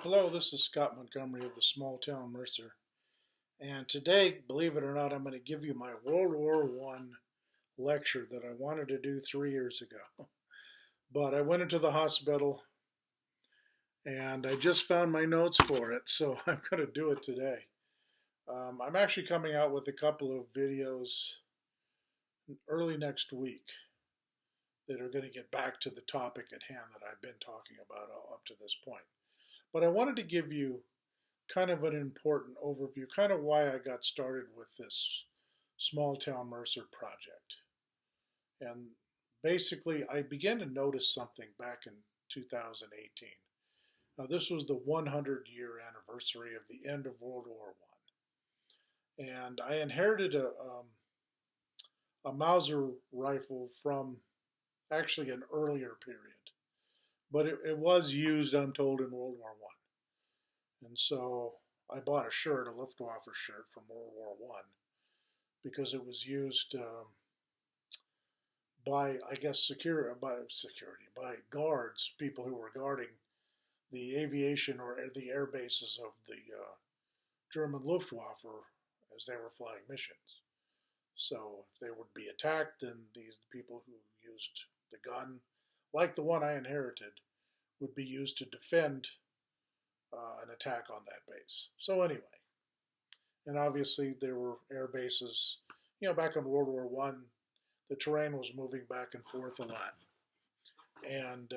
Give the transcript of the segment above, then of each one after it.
Hello, this is Scott Montgomery of the Small Town Mercer. And today, believe it or not, I'm going to give you my World War One lecture that I wanted to do 3 years ago. But I went into the hospital and I just found my notes for it, so I'm going to do it today. I'm actually coming out with a couple of videos early next week that are going to get back to the topic at hand that I've been talking about up to this point. But I wanted to give you kind of an important overview, kind of why I got started with this Small Town Mercer project. And basically, I began to notice something back in 2018. Now, this was the 100-year anniversary of the end of World War I. And I inherited a Mauser rifle from actually an earlier period. But it was used, I'm told, in World War I. And so I bought a shirt, a Luftwaffe shirt from World War I, because it was used by, I guess, by guards, people who were guarding the aviation or the air bases of the German Luftwaffe as they were flying missions. So if they would be attacked, then these people who used the gun, like the one I inherited, would be used to defend an attack on that base. So anyway, and obviously there were air bases. Back in World War One, the terrain was moving back and forth a lot, and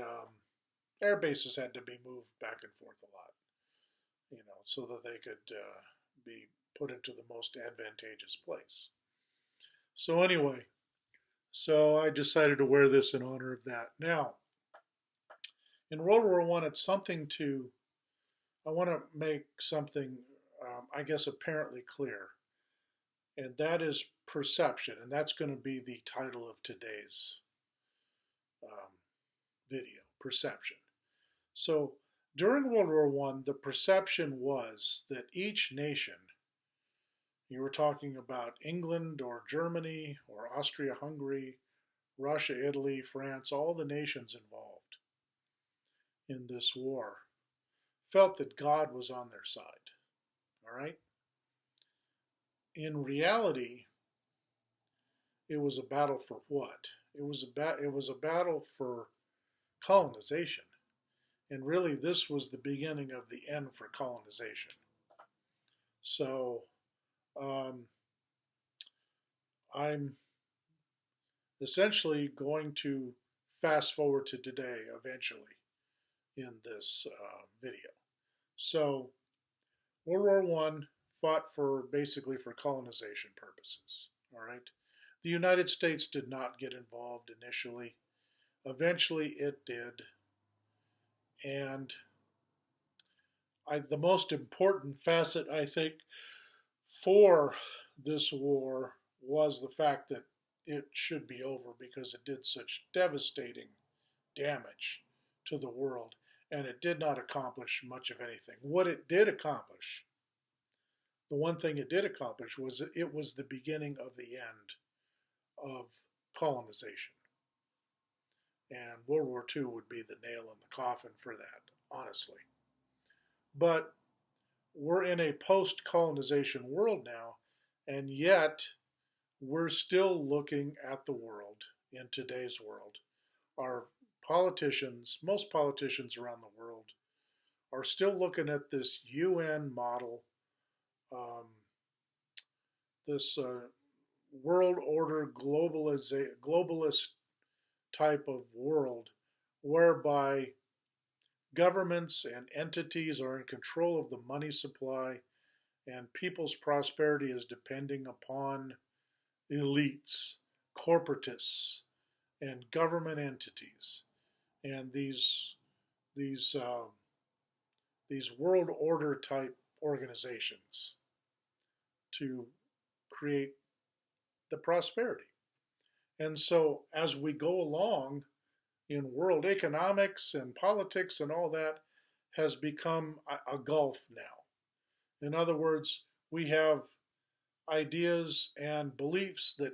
air bases had to be moved back and forth a lot, so that they could be put into the most advantageous place. So anyway, so I decided to wear this in honor of that. Now, in World War One, it's something to. I want to make something, I guess, apparently clear, and that is perception, and that's going to be the title of today's um, video, perception. So during World War One, the perception was that each nation, you were talking about England or Germany or Austria-Hungary, Russia, Italy, France, all the nations involved in this war, felt that God was on their side. All right? In reality, it was a battle for what? It was a battle for colonization. And really, this was the beginning of the end for colonization. So um, I'm essentially going to fast forward to today eventually in this video. So World War One fought for basically for colonization purposes. All right. The United States did not get involved initially. Eventually, it did, and the most important facet, I think, for this war was the fact that it should be over because it did such devastating damage to the world and it did not accomplish much of anything. What it did accomplish, the one thing it did accomplish, was that it was the beginning of the end of colonization. And World War II would be the nail in the coffin for that, honestly. But we're in a post colonization world now, and yet we're still looking at the world in today's world. Our politicians, most politicians around the world, are still looking at this UN model, um, this world order globalist type of world, whereby governments and entities are in control of the money supply and people's prosperity is depending upon elites, corporatists, and government entities, and these these world order type organizations to create the prosperity. And so, as we go along in world economics and politics and all that, has become a gulf now. In other words, we have ideas and beliefs that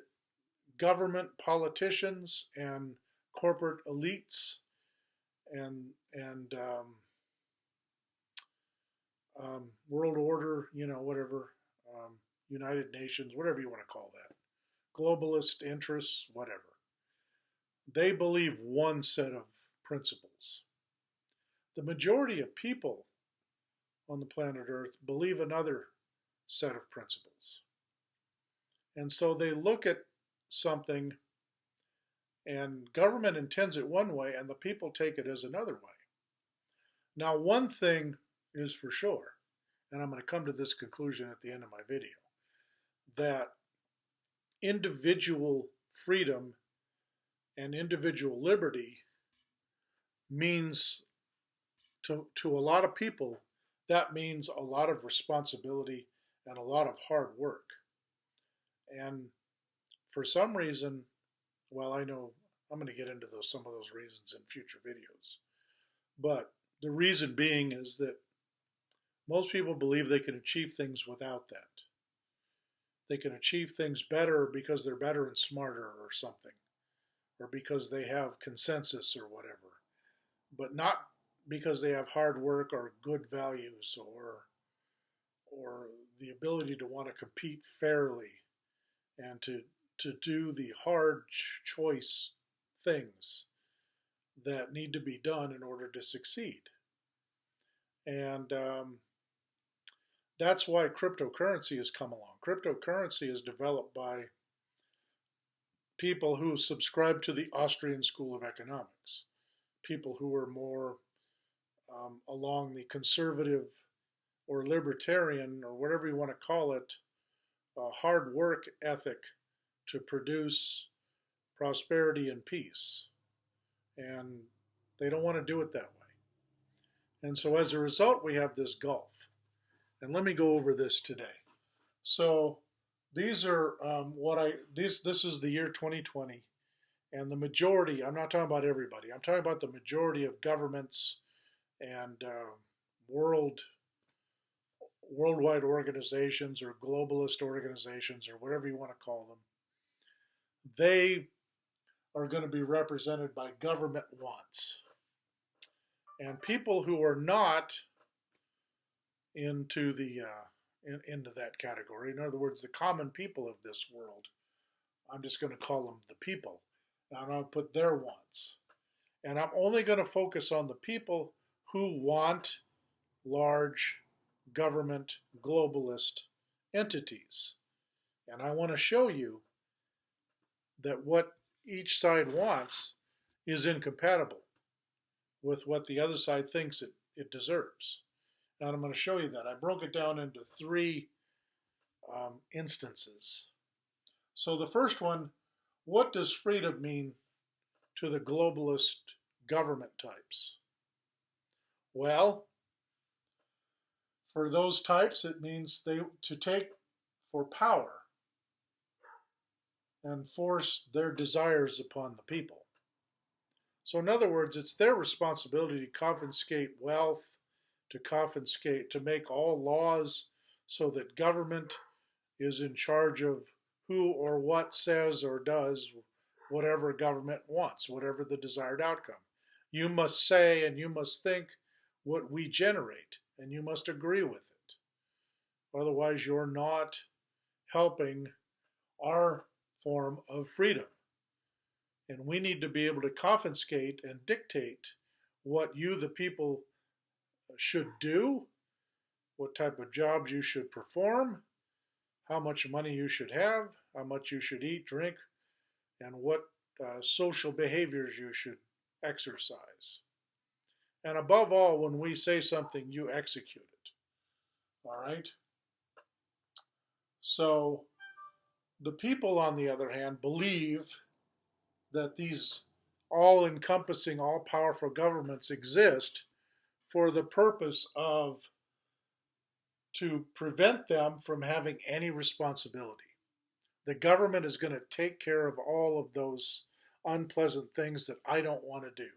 government politicians and corporate elites and world order, whatever, United Nations, whatever you want to call that, globalist interests, whatever. They believe one set of principles. The majority of people on the planet Earth believe another set of principles. And so they look at something and government intends it one way and the people take it as another way. Now, one thing is for sure, and I'm going to come to this conclusion at the end of my video, that individual freedom and individual liberty means to a lot of people, that means a lot of responsibility and a lot of hard work. And for some reason, well, I know I'm going to get into some of those reasons in future videos. But the reason being is that most people believe they can achieve things without that. They can achieve things better because they're better and smarter or something, or because they have consensus or whatever, but not because they have hard work or good values or the ability to want to compete fairly and to do the hard choice things that need to be done in order to succeed. And that's why cryptocurrency has come along. Cryptocurrency is developed by people who subscribe to the Austrian School of Economics, people who are more along the conservative or libertarian or whatever you want to call it, hard work ethic to produce prosperity and peace. And they don't want to do it that way. And so as a result, we have this gulf. And let me go over this today. So these are this is the year 2020, and the majority, I'm not talking about everybody, I'm talking about the majority of governments and worldwide organizations or globalist organizations or whatever you want to call them. They are going to be represented by government wants. And people who are not into into that category, in other words, the common people of this world, I'm just going to call them the people, and I'll put their wants. And I'm only going to focus on the people who want large government globalist entities. And I want to show you that what each side wants is incompatible with what the other side thinks it deserves. And I'm going to show you that. I broke it down into three instances. So the first one, what does freedom mean to the globalist government types? Well, for those types, it means to take for power and force their desires upon the people. So in other words, it's their responsibility to confiscate wealth, to make all laws so that government is in charge of who or what says or does whatever government wants, whatever the desired outcome. You must say and you must think what we generate, and you must agree with it. Otherwise, you're not helping our form of freedom. And we need to be able to confiscate and dictate what you, the people, should do, what type of jobs you should perform, how much money you should have, how much you should eat, drink, and what social behaviors you should exercise. And above all, when we say something, you execute it. All right? So the people, on the other hand, believe that these all-encompassing, all-powerful governments exist for the purpose of to prevent them from having any responsibility. The government is going to take care of all of those unpleasant things that I don't want to do.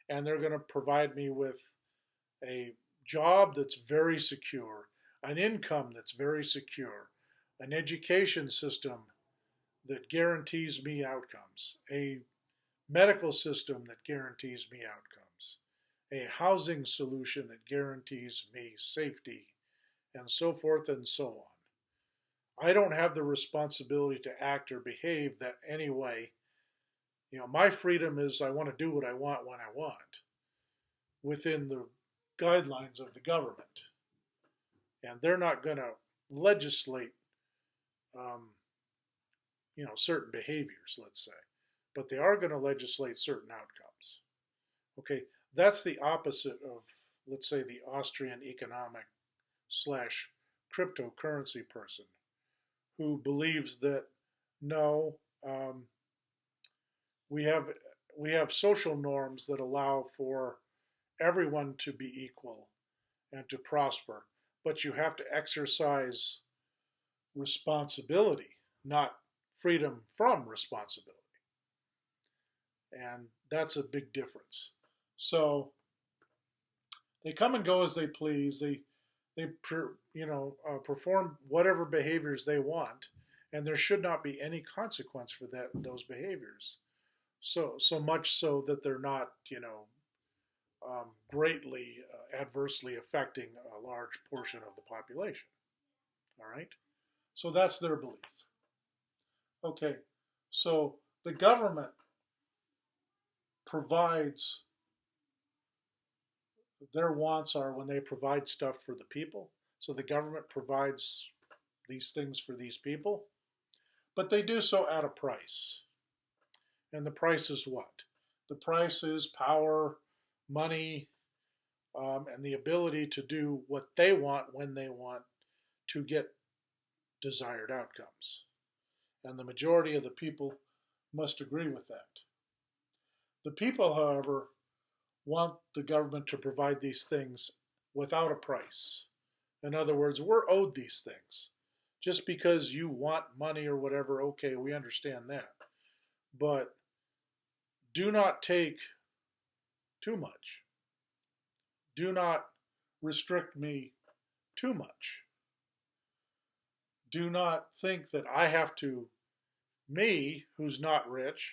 And they're going to provide me with a job that's very secure, an income that's very secure, an education system that guarantees me outcomes, a medical system that guarantees me outcomes, a housing solution that guarantees me safety, and so forth and so on. I don't have the responsibility to act or behave that any way. My freedom is I want to do what I want when I want within the guidelines of the government. And they're not going to legislate, um, certain behaviors, let's say, but they are going to legislate certain outcomes. Okay, that's the opposite of, let's say, the Austrian economic slash cryptocurrency person who believes that no, um, we have we have social norms that allow for everyone to be equal and to prosper, but you have to exercise responsibility, not freedom from responsibility. And that's a big difference. So they come and go as they please. They perform whatever behaviors they want, and there should not be any consequence for those behaviors. So much so that they're not greatly adversely affecting a large portion of the population. All right, so that's their belief. Okay, so the government provides their wants are when they provide stuff for the people. So the government provides these things for these people, but they do so at a price. And the price is what? The price is power, money, and the ability to do what they want when they want to get desired outcomes. And the majority of the people must agree with that. The people, however, want the government to provide these things without a price. In other words, we're owed these things. Just because you want money or whatever, okay, we understand that. But do not take too much. Do not restrict me too much. Do not think that me, who's not rich,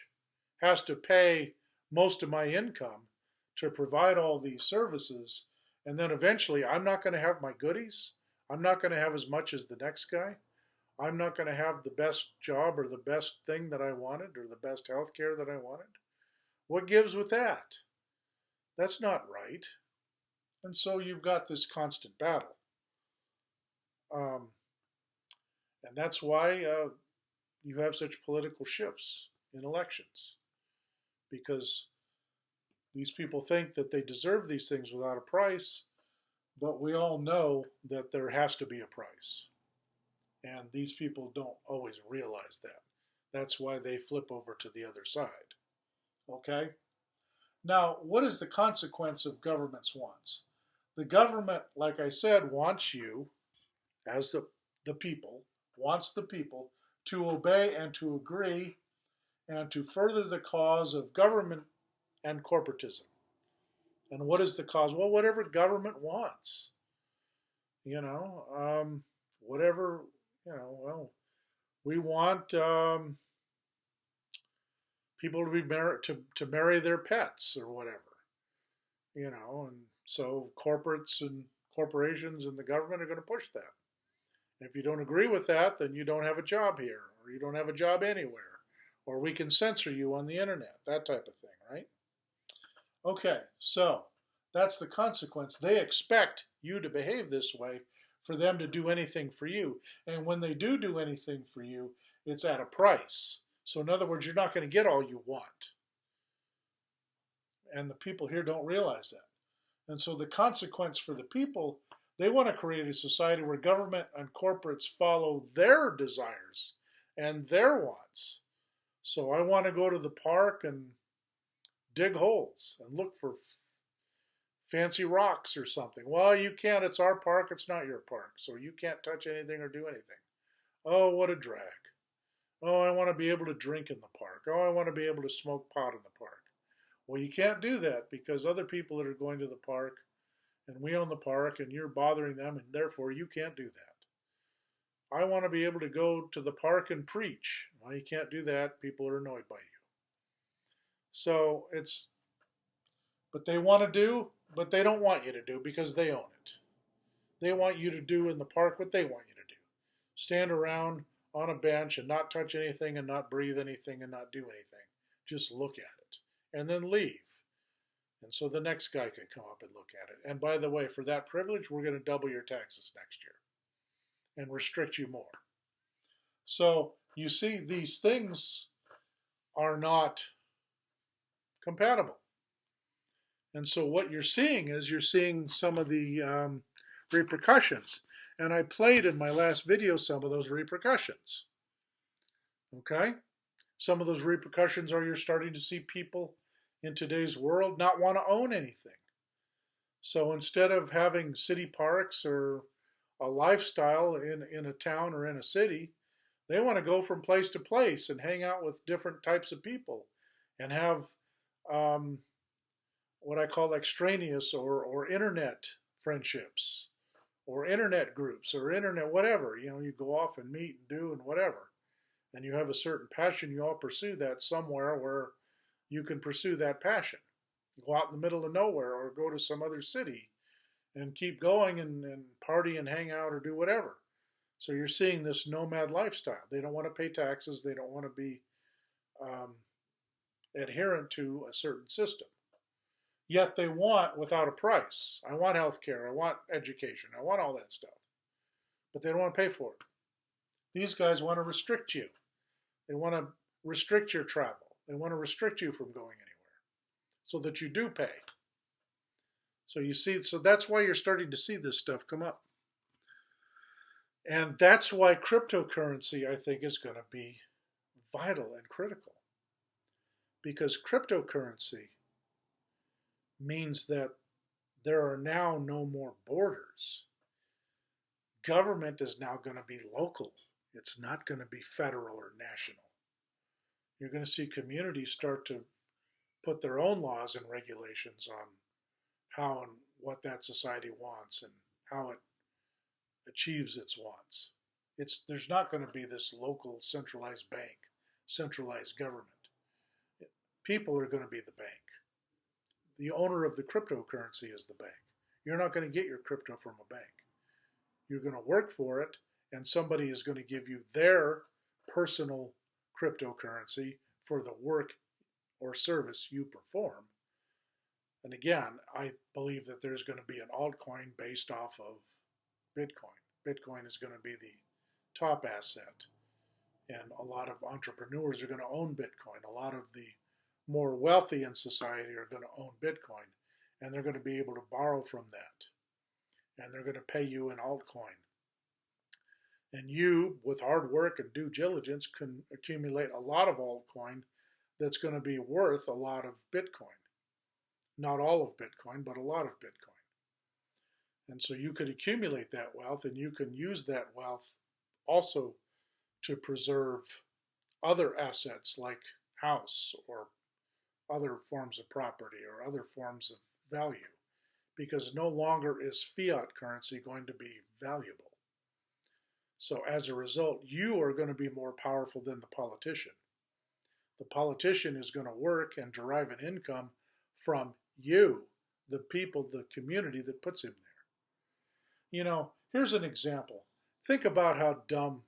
has to pay most of my income to provide all these services, and then eventually I'm not going to have my goodies. I'm not going to have as much as the next guy. I'm not going to have the best job or the best thing that I wanted or the best health care that I wanted. What gives with that? That's not right. And so you've got this constant battle. Um, and that's why you have such political shifts in elections, because these people think that they deserve these things without a price, but we all know that there has to be a price. And these people don't always realize that. That's why they flip over to the other side. Okay? Now, what is the consequence of government's wants? The government, like I said, wants you, as the people, wants the people to obey and to agree and to further the cause of government and corporatism. And what is the cause? Well, whatever government wants. Whatever, well, we want people to be to marry their pets or whatever, and so corporates and corporations and the government are going to push that. And if you don't agree with that, then you don't have a job here, or you don't have a job anywhere, or we can censor you on the internet, that type of thing, right? Okay, so that's the consequence. They expect you to behave this way for them to do anything for you. And when they do anything for you, it's at a price. So in other words, you're not going to get all you want. And the people here don't realize that. And so the consequence for the people, they want to create a society where government and corporates follow their desires and their wants. So I want to go to the park and dig holes and look for fancy rocks or something. Well, you can't. It's our park. It's not your park. So you can't touch anything or do anything. Oh, what a drag. Oh, I want to be able to drink in the park. Oh, I want to be able to smoke pot in the park. Well, you can't do that because other people that are going to the park and we own the park and you're bothering them and therefore you can't do that. I want to be able to go to the park and preach. Well, you can't do that. People are annoyed by you. So but they want to do but they don't want you to do because they own it. They want you to do in the park what they want you to do. Stand around on a bench and not touch anything and not breathe anything and not do anything. Just look at it and then leave. And so the next guy can come up and look at it. And by the way, for that privilege, we're going to double your taxes next year and restrict you more. So you see, these things are not compatible. And so what you're seeing is you're seeing some of the repercussions. And I played in my last video some of those repercussions. Okay? Some of those repercussions are you're starting to see people in today's world not want to own anything. So instead of having city parks or a lifestyle in a town or in a city, they want to go from place to place and hang out with different types of people and have what I call extraneous or internet friendships or internet groups or internet whatever. You know, you go off and meet and do and whatever. And you have a certain passion, you all pursue that somewhere where you can pursue that passion. Go out in the middle of nowhere or go to some other city and keep going and party and hang out or do whatever. So you're seeing this nomad lifestyle. They don't want to pay taxes. They don't want to be adherent to a certain system. Yet they want without a price. I want health care. I want education. I want all that stuff. But they don't want to pay for it. These guys want to restrict you. They want to restrict your travel. They want to restrict you from going anywhere so that you do pay. So you see, so that's why you're starting to see this stuff come up. And that's why cryptocurrency, I think, is going to be vital and critical. Because cryptocurrency means that there are now no more borders. Government is now going to be local. It's not going to be federal or national. You're going to see communities start to put their own laws and regulations on how and what that society wants and how it achieves its wants. There's not going to be this local centralized bank, centralized government. People are going to be the bank. The owner of the cryptocurrency is the bank. You're not going to get your crypto from a bank. You're going to work for it, and somebody is going to give you their personal cryptocurrency for the work or service you perform. And again, I believe that there's going to be an altcoin based off of Bitcoin. Bitcoin is going to be the top asset. And a lot of entrepreneurs are going to own Bitcoin. A lot of the more wealthy in society are going to own Bitcoin. And they're going to be able to borrow from that. And they're going to pay you in altcoin. And you, with hard work and due diligence, can accumulate a lot of altcoin that's going to be worth a lot of Bitcoin. Not all of Bitcoin, but a lot of Bitcoin. And so you could accumulate that wealth, and you can use that wealth also to preserve other assets like house or other forms of property or other forms of value, because no longer is fiat currency going to be valuable. So as a result, you are going to be more powerful than the politician. The politician is going to work and derive an income from you, the people, the community that puts him there. You know, here's an example. Think about how dumb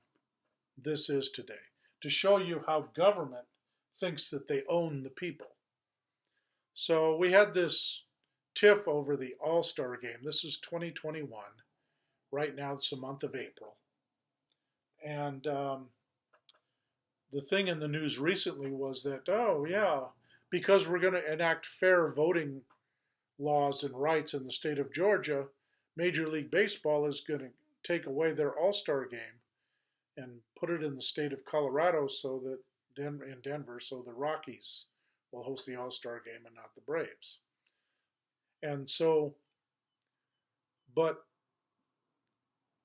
this is today, to show you how government thinks that they own the people. So we had this tiff over the All-Star game. This is 2021. Right now it's the month of April. And the thing in the news recently was that, oh yeah, because we're going to enact fair voting laws and rights in the state of Georgia, Major League Baseball is going to take away their All-Star game and put it in the state of Colorado so that in Denver, so the Rockies will host the All-Star game and not the Braves. And so, but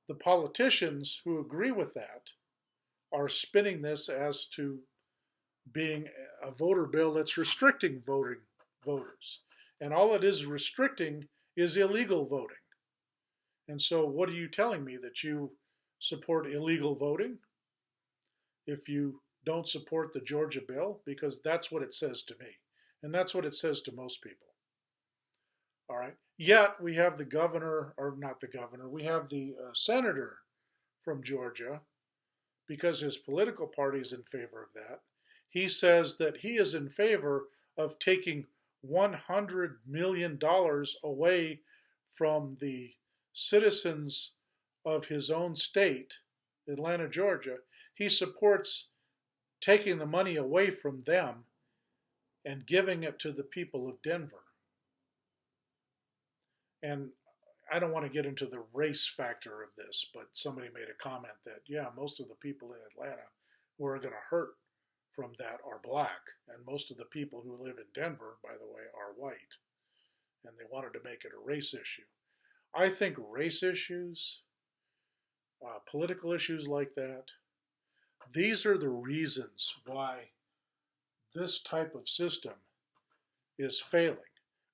the politicians who agree with that are spinning this as to being a voter bill that's restricting voters. And all it is restricting is illegal voting. And so what are you telling me? That you support illegal voting if you don't support the Georgia bill? Because that's what it says to me. And that's what it says to most people. All right. Yet we have the governor, or not the governor, we have the senator from Georgia, because his political party is in favor of that. He says that he is in favor of taking $100 million away from the citizens of his own state, Atlanta, Georgia. He supports taking the money away from them and giving it to the people of Denver. And I don't want to get into the race factor of this, but somebody made a comment that, yeah, most of the people in Atlanta who are going to hurt from that are black. And most of the people who live in Denver, by the way, are white. And they wanted to make it a race issue. I think race issues, political issues like that, these are the reasons why this type of system is failing.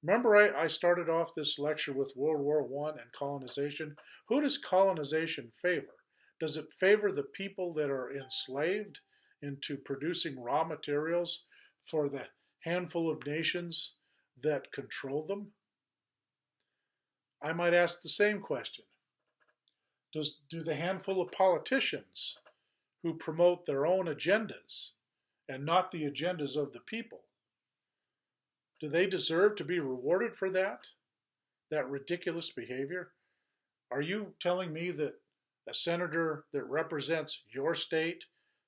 Remember, I started off this lecture with World War I and colonization. Who does colonization favor? Does it favor the people that are enslaved into producing raw materials for the handful of nations that control them? I might ask the same question. Do the handful of politicians who promote their own agendas and not the agendas of the people, do they deserve to be rewarded for that ridiculous behavior? Are you telling me that a senator that represents your state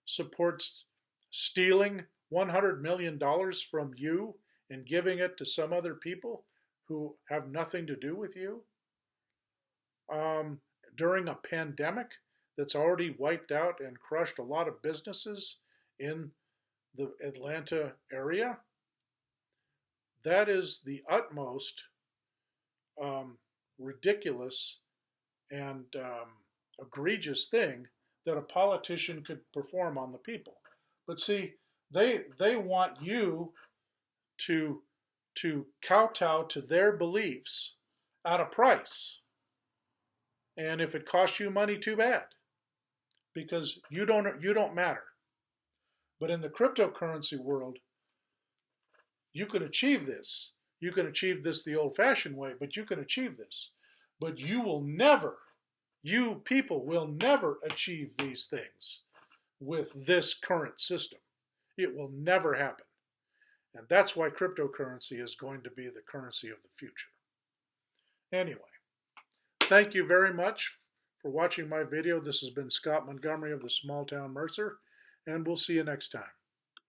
supports stealing $100 million from you and giving it to some other people who have nothing to do with you? During a pandemic that's already wiped out and crushed a lot of businesses in the Atlanta area? That is the utmost ridiculous and egregious thing that a politician could perform on the people. But see, they want you to kowtow to their beliefs at a price. And if it costs you money, too bad, because you don't matter. But in the cryptocurrency world, you can achieve this. You can achieve this the old-fashioned way, but you can achieve this. But you people will never achieve these things with this current system. It will never happen. And that's why cryptocurrency is going to be the currency of the future. Anyway, thank you very much for watching my video. This has been Scott Montgomery of the Small Town Mercer, and we'll see you next time.